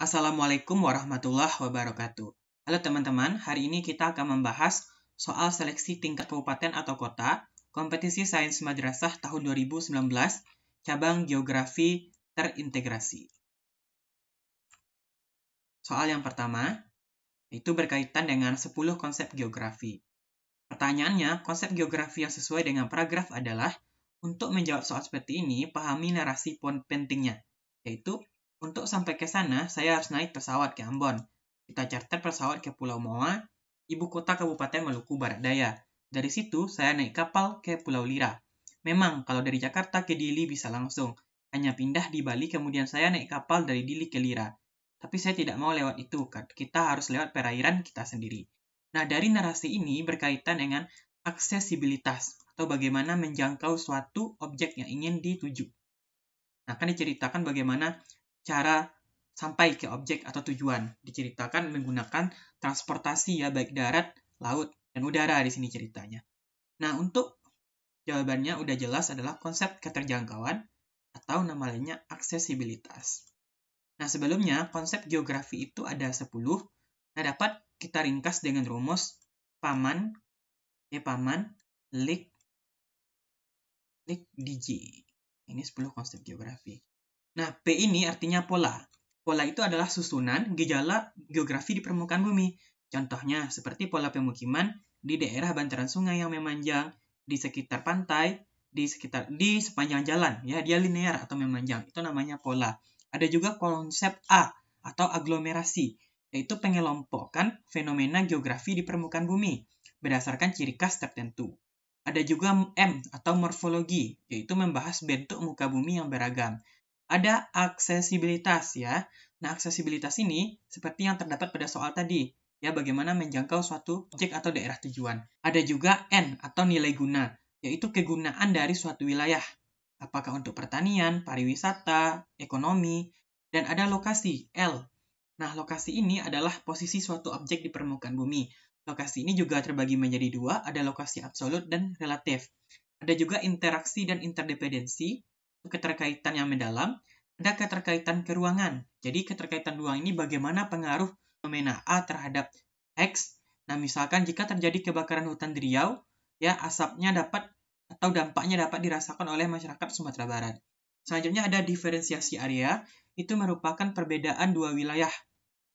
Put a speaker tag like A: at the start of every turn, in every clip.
A: Assalamualaikum warahmatullahi wabarakatuh. Halo teman-teman, hari ini kita akan membahas soal seleksi tingkat kabupaten atau kota, kompetisi sains madrasah tahun 2019, cabang geografi terintegrasi. Soal yang pertama, itu berkaitan dengan 10 konsep geografi. Pertanyaannya, konsep geografi yang sesuai dengan paragraf adalah, untuk menjawab soal seperti ini, pahami narasi pentingnya, yaitu, untuk sampai ke sana, saya harus naik pesawat ke Ambon. Kita charter pesawat ke Pulau Moa, ibu kota Kabupaten Maluku Barat Daya. Dari situ, saya naik kapal ke Pulau Lira. Memang, kalau dari Jakarta ke Dili bisa langsung. Hanya pindah di Bali, kemudian saya naik kapal dari Dili ke Lira. Tapi saya tidak mau lewat itu, kita harus lewat perairan kita sendiri. Nah, dari narasi ini berkaitan dengan aksesibilitas, atau bagaimana menjangkau suatu objek yang ingin dituju. Nah, akan diceritakan bagaimana cara sampai ke objek atau tujuan. Diceritakan menggunakan transportasi ya, baik darat, laut, dan udara di sini ceritanya. Nah, untuk jawabannya udah jelas adalah konsep keterjangkauan atau nama lainnya aksesibilitas. Nah, sebelumnya konsep geografi itu ada 10. Nah, dapat kita ringkas dengan rumus paman, lik, dj. Ini 10 konsep geografi. Nah, P ini artinya pola. Pola itu adalah susunan gejala geografi di permukaan bumi. Contohnya, seperti pola pemukiman di daerah bantaran sungai yang memanjang, di sekitar pantai, di sepanjang jalan, ya, dia linear atau memanjang. Itu namanya pola. Ada juga konsep A atau aglomerasi, yaitu pengelompokan fenomena geografi di permukaan bumi berdasarkan ciri khas tertentu. Ada juga M atau morfologi, yaitu membahas bentuk muka bumi yang beragam. Ada aksesibilitas ya. Nah, aksesibilitas ini seperti yang terdapat pada soal tadi, ya, bagaimana menjangkau suatu objek atau daerah tujuan. Ada juga N atau nilai guna, yaitu kegunaan dari suatu wilayah. Apakah untuk pertanian, pariwisata, ekonomi, dan ada lokasi L. Nah, lokasi ini adalah posisi suatu objek di permukaan bumi. Lokasi ini juga terbagi menjadi dua, ada lokasi absolut dan relatif. Ada juga interaksi dan interdependensi, keterkaitan yang mendalam, ada keterkaitan keruangan. Jadi keterkaitan ruang ini bagaimana pengaruh fenomena A terhadap X. Nah, misalkan jika terjadi kebakaran hutan di Riau, ya, asapnya dapat atau dampaknya dapat dirasakan oleh masyarakat Sumatera Barat. Selanjutnya ada diferensiasi area, itu merupakan perbedaan dua wilayah.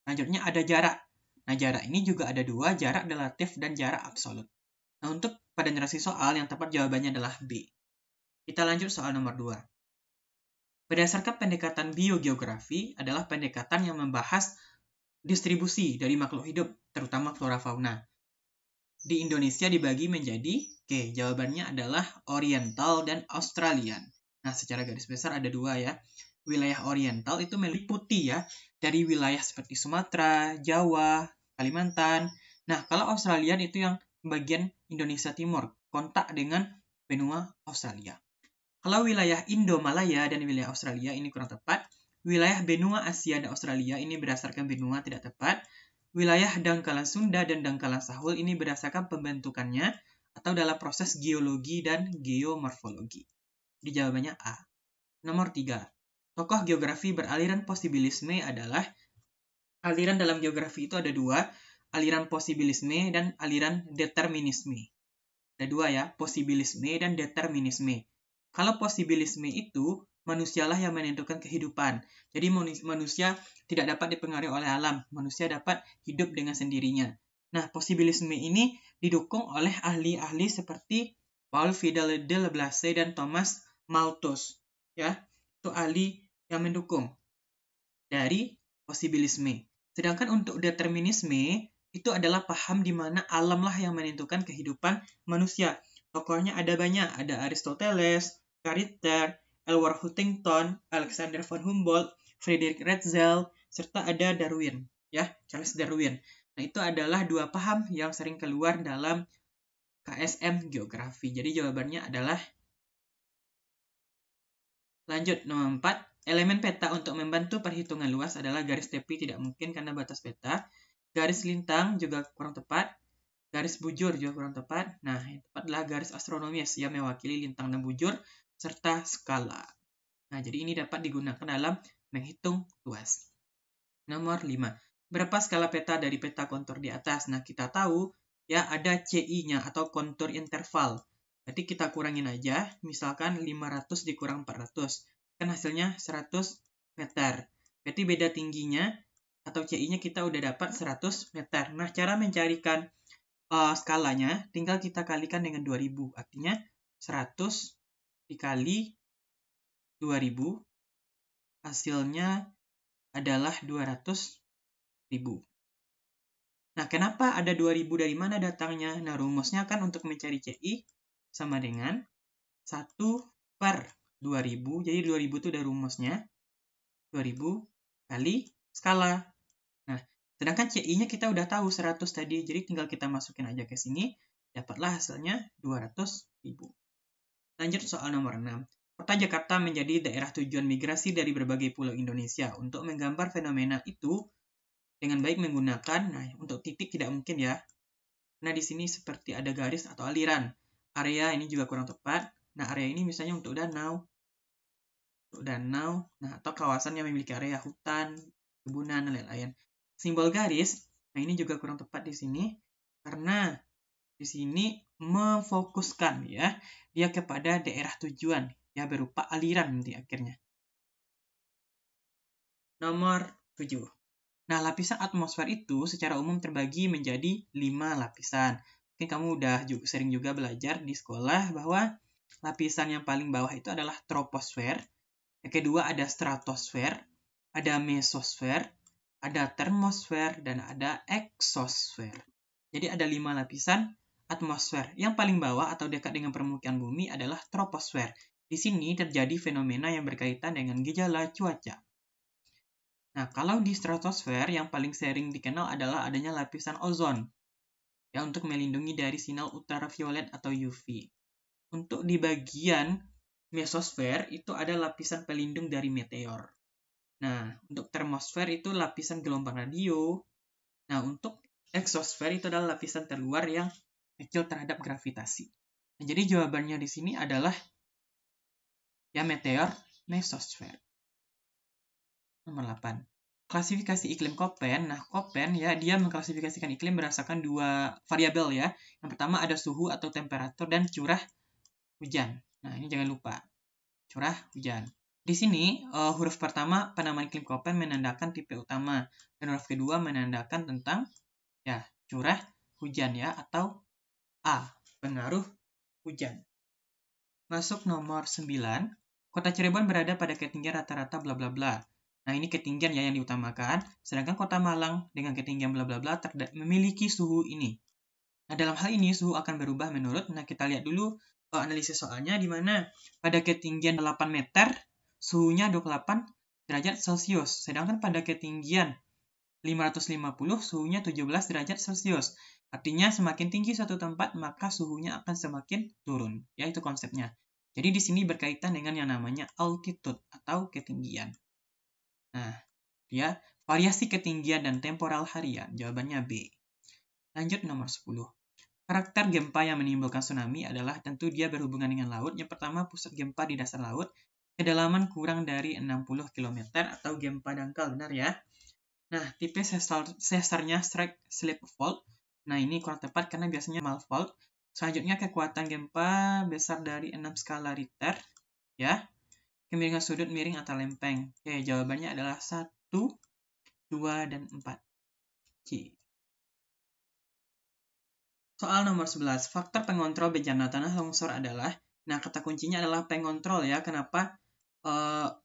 A: Selanjutnya ada jarak. Nah, jarak ini juga ada dua, jarak relatif dan jarak absolut. Nah, untuk pada narasi soal yang tepat jawabannya adalah B. Kita lanjut soal nomor 2. Berdasarkan pendekatan biogeografi adalah pendekatan yang membahas distribusi dari makhluk hidup, terutama flora fauna. Di Indonesia dibagi menjadi, jawabannya adalah Oriental dan Australian. Nah, secara garis besar ada dua ya. Wilayah Oriental itu meliputi ya, dari wilayah seperti Sumatera, Jawa, Kalimantan. Nah, kalau Australian itu yang bagian Indonesia Timur, kontak dengan benua Australia. Kalau wilayah Indo-Malaya dan wilayah Australia ini kurang tepat. Wilayah benua Asia dan Australia ini berdasarkan benua tidak tepat. Wilayah dangkalan Sunda dan dangkalan Sahul ini berdasarkan pembentukannya atau dalam proses geologi dan geomorfologi. Di jawabannya A. Nomor 3. Tokoh geografi beraliran posibilisme adalah, aliran dalam geografi itu ada dua, aliran posibilisme dan aliran determinisme. Ada dua ya, posibilisme dan determinisme. Kalau posibilisme itu, manusialah yang menentukan kehidupan. Jadi manusia tidak dapat dipengaruhi oleh alam. Manusia dapat hidup dengan sendirinya. Nah, posibilisme ini didukung oleh ahli-ahli seperti Paul Fidel de Leblanc dan Thomas Malthus. Ya, itu ahli yang mendukung dari posibilisme. Sedangkan untuk determinisme, itu adalah paham di mana alamlah yang menentukan kehidupan manusia. Tokohnya ada banyak, ada Aristoteles, Cariter, Edward Huntington, Alexander von Humboldt, Friedrich Ratzel, serta ada Darwin, ya, Charles Darwin. Nah, itu adalah dua paham yang sering keluar dalam KSM Geografi. Jadi jawabannya adalah, lanjut, nomor 4. Elemen peta untuk membantu perhitungan luas adalah garis tepi tidak mungkin karena batas peta. Garis lintang juga kurang tepat. Garis bujur juga kurang tepat. Nah, yang tepat adalah garis astronomis yang mewakili lintang dan bujur serta skala. Nah, jadi ini dapat digunakan dalam menghitung luas. Nomor 5. Berapa skala peta dari peta kontur di atas? Nah, kita tahu ya ada CI-nya atau kontur interval. Jadi kita kurangin aja, misalkan 500 dikurang 400. Kan hasilnya 100 meter. Berarti beda tingginya atau CI-nya kita udah dapat 100 meter. Nah, cara mencarikan skalanya tinggal kita kalikan dengan 2000. Artinya 100 dikali 2000 hasilnya adalah 200.000. Nah, kenapa ada 2000 dari mana datangnya? Nah, rumusnya kan untuk mencari CI sama dengan 1 per 2000. Jadi 2000 itu udah rumusnya. 2000 kali skala. Nah, sedangkan CI-nya kita udah tahu 100 tadi. Jadi tinggal kita masukin aja ke sini. Dapatlah hasilnya 200.000. Lanjut soal nomor 6. Kota Jakarta menjadi daerah tujuan migrasi dari berbagai pulau Indonesia. Untuk menggambar fenomena itu dengan baik menggunakan, nah untuk titik tidak mungkin ya. Nah di sini seperti ada garis atau aliran. Area ini juga kurang tepat. Nah area ini misalnya untuk danau. Nah atau kawasan yang memiliki area hutan, kebunan, dan lain-lain. Simbol garis, nah ini juga kurang tepat di sini. Karena di sini memfokuskan ya dia kepada daerah tujuan ya berupa aliran nanti akhirnya. Nomor 7. Nah, lapisan atmosfer itu secara umum terbagi menjadi 5 lapisan. Mungkin kamu udah sering juga belajar di sekolah bahwa lapisan yang paling bawah itu adalah troposfer. Yang kedua ada stratosfer, ada mesosfer, ada termosfer, dan ada eksosfer. Jadi ada 5 lapisan atmosfer. Yang paling bawah atau dekat dengan permukaan bumi adalah troposfer. Di sini terjadi fenomena yang berkaitan dengan gejala cuaca. Nah, kalau di stratosfer yang paling sering dikenal adalah adanya lapisan ozon ya untuk melindungi dari sinar ultraviolet atau UV. Untuk di bagian mesosfer itu ada lapisan pelindung dari meteor. Nah, untuk termosfer itu lapisan gelombang radio. Nah, untuk eksosfer itu adalah lapisan terluar yang kecil terhadap gravitasi. Nah, jadi jawabannya di sini adalah ya meteor mesosfer. Nomor 8. Klasifikasi iklim Köppen. Nah, Köppen ya dia mengklasifikasikan iklim berdasarkan 2 variabel ya. Yang pertama ada suhu atau temperatur dan curah hujan. Nah, ini jangan lupa. Curah hujan. Di sini huruf pertama penamaan iklim Köppen menandakan tipe utama dan huruf kedua menandakan tentang ya curah hujan ya atau A, pengaruh hujan. Masuk nomor 9. Kota Cirebon berada pada ketinggian rata-rata bla bla bla. Nah, ini ketinggian ya yang diutamakan, sedangkan Kota Malang dengan ketinggian bla bla bla memiliki suhu ini. Nah, dalam hal ini suhu akan berubah menurut, nah kita lihat dulu analisis soalnya di mana pada ketinggian 8 meter suhunya 28 derajat Celcius, sedangkan pada ketinggian 550 suhunya 17 derajat Celcius. Artinya semakin tinggi suatu tempat maka suhunya akan semakin turun, ya itu konsepnya. Jadi di sini berkaitan dengan yang namanya altitude atau ketinggian. Nah, ya variasi ketinggian dan temporal harian. Jawabannya B. Lanjut nomor 10. Karakter gempa yang menimbulkan tsunami adalah tentu dia berhubungan dengan laut. Yang pertama, pusat gempa di dasar laut. Kedalaman kurang dari 60 km atau gempa dangkal, benar ya? Nah, tipe sesarnya strike slip fault. Nah, ini kurang tepat karena biasanya malfault. Selanjutnya, kekuatan gempa besar dari 6 skala Richter. Ya, kemiringan sudut miring atau lempeng. Oke, jawabannya adalah 1, 2, dan 4. C. Soal nomor 11. Faktor pengontrol bencana tanah longsor adalah, nah kata kuncinya adalah pengontrol ya, kenapa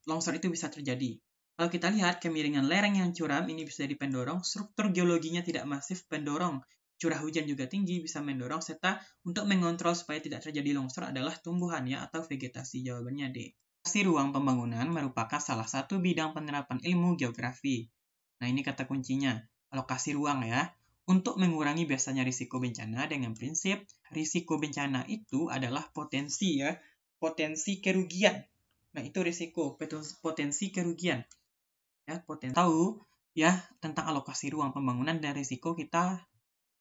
A: longsor itu bisa terjadi. Kalau kita lihat kemiringan lereng yang curam ini bisa jadi pendorong, struktur geologinya tidak masif pendorong, curah hujan juga tinggi bisa mendorong, serta untuk mengontrol supaya tidak terjadi longsor adalah tumbuhan ya atau vegetasi. Jawabannya D. Lokasi ruang pembangunan merupakan salah satu bidang penerapan ilmu geografi. Nah ini kata kuncinya, lokasi ruang ya. Untuk mengurangi biasanya risiko bencana dengan prinsip risiko bencana itu adalah potensi ya, potensi kerugian. Nah, itu risiko, potensi kerugian. Ya, potensi tahu ya tentang alokasi ruang pembangunan dan risiko kita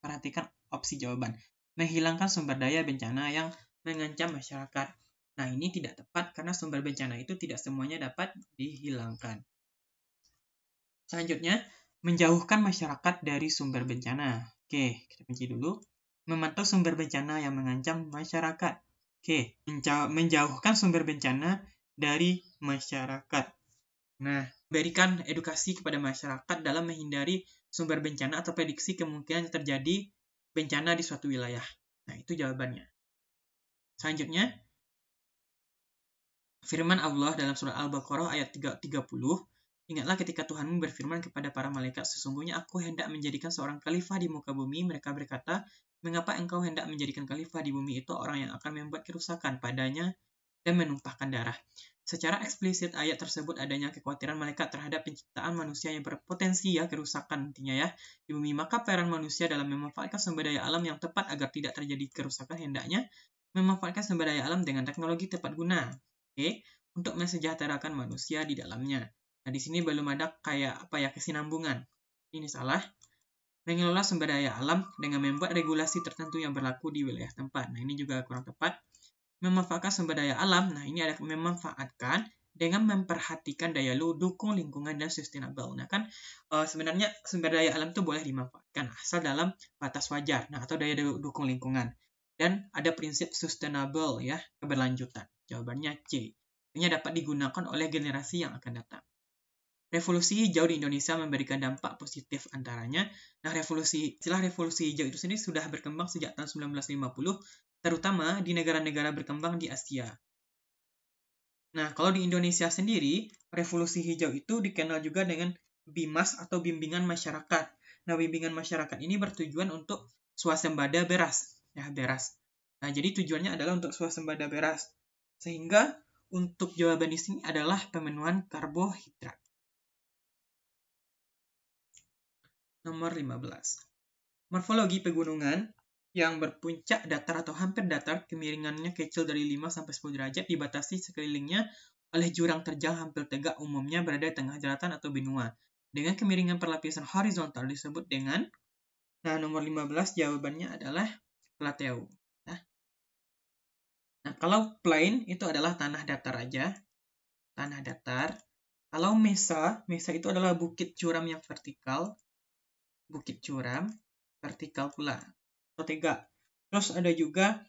A: perhatikan opsi jawaban. Menghilangkan sumber daya bencana yang mengancam masyarakat. Nah, ini tidak tepat karena sumber bencana itu tidak semuanya dapat dihilangkan. Selanjutnya, menjauhkan masyarakat dari sumber bencana. Oke, kita kunci dulu. Memantau sumber bencana yang mengancam masyarakat. Oke, menjauhkan sumber bencana dari masyarakat. Nah, berikan edukasi kepada masyarakat dalam menghindari sumber bencana atau prediksi kemungkinan terjadi bencana di suatu wilayah. Nah, itu jawabannya. Selanjutnya, firman Allah dalam surah Al-Baqarah ayat 30, ingatlah ketika Tuhanmu berfirman kepada para malaikat, sesungguhnya aku hendak menjadikan seorang khalifah di muka bumi. Mereka berkata, mengapa engkau hendak menjadikan khalifah di bumi? Itu orang yang akan membuat kerusakan padanya dan menumpahkan darah. Secara eksplisit ayat tersebut adanya kekhawatiran malaikat terhadap penciptaan manusia yang berpotensi kerusakan nantinya di bumi. Maka peran manusia dalam memanfaatkan sumber daya alam yang tepat agar tidak terjadi kerusakan hendaknya memanfaatkan sumber daya alam dengan teknologi tepat guna. Oke, untuk mensejahterakan manusia di dalamnya. Nah, di sini belum ada kesinambungan. Ini salah. Mengelola sumber daya alam dengan membuat regulasi tertentu yang berlaku di wilayah tempat. Nah, ini juga kurang tepat. Memanfaatkan sumber daya alam. Nah, ini ada memanfaatkan dengan memperhatikan daya dukung lingkungan dan sustainable. Nah, kan sebenarnya sumber daya alam itu boleh dimanfaatkan asal dalam batas wajar. Nah, atau daya dukung lingkungan. Dan ada prinsip sustainable keberlanjutan. Jawabannya C. Ini dapat digunakan oleh generasi yang akan datang. Revolusi hijau di Indonesia memberikan dampak positif antaranya. Nah, istilah revolusi hijau itu sendiri sudah berkembang sejak tahun 1950, terutama di negara-negara berkembang di Asia. Nah, kalau di Indonesia sendiri, revolusi hijau itu dikenal juga dengan BIMAS atau bimbingan masyarakat. Nah, bimbingan masyarakat ini bertujuan untuk swasembada beras. Beras. Nah, jadi tujuannya adalah untuk swasembada beras. Sehingga untuk jawaban di sini adalah pemenuhan karbohidrat. Nomor 15. Morfologi pegunungan yang berpuncak datar atau hampir datar, kemiringannya kecil dari 5-10 derajat, dibatasi sekelilingnya oleh jurang terjal hampir tegak, umumnya berada di tengah daratan atau benua. Dengan kemiringan perlapisan horizontal disebut dengan, nah nomor 15 jawabannya adalah plateau. Nah, kalau plain itu adalah tanah datar aja, tanah datar. Kalau mesa itu adalah bukit curam yang vertikal, bukit curam, vertikal pula, atau tegak. Terus ada juga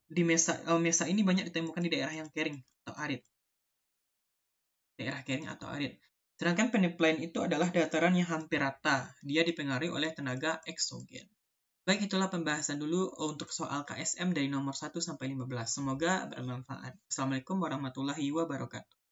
A: di mesa ini banyak ditemukan di daerah yang kering atau arid. Daerah kering atau arid. Sedangkan peneplain itu adalah dataran yang hampir rata. Dia dipengaruhi oleh tenaga eksogen. Baik, itulah pembahasan dulu untuk soal KSM dari nomor 1 sampai 15. Semoga bermanfaat. Assalamualaikum warahmatullahi wabarakatuh.